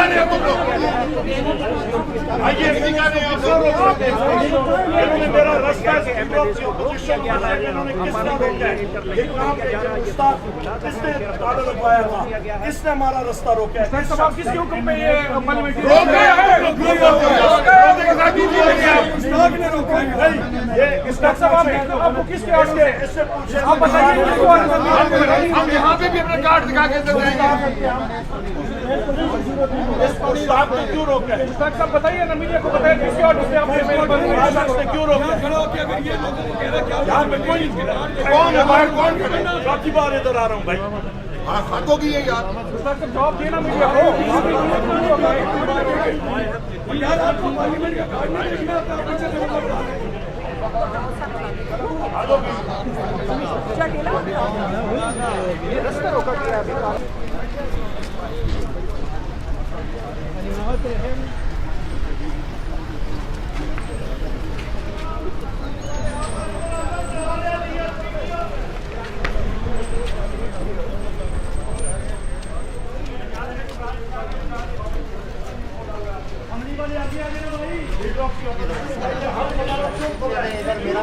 ठिकाने हैं तुम लोग। आइए ठिकाने इन्होंने मेरा रास्ता पोजीशन इन्होंने किसने रोका है? किसने ताला लगवाया था? किसने हमारा रास्ता रोका है? किसके हुक्म पे ये रोका है? आपको किसके ऑर्डर है? इससे पूछे आप बताइए हम यहाँ पे भी अपना कार्ड दिखा के जाएंगे। इसको स्टाफ ने क्यों रोका है? साहब बताइए ना, मीडिया को बताइए किसके ऑर्डर से आपने मेरे पर ने क्यों रोका है? यहाँ पे कोई कौन है बाहर? कौन खड़े? चौथी बार इधर आ रहा हूँ भाई। हाँ हाथों की है यार। साहब जवाब देना मीडिया को। यार आपको पार्लियामेंट का कार्ड नहीं देखना था, पीछे से ये रास्ता रोका गया अभी। मेरा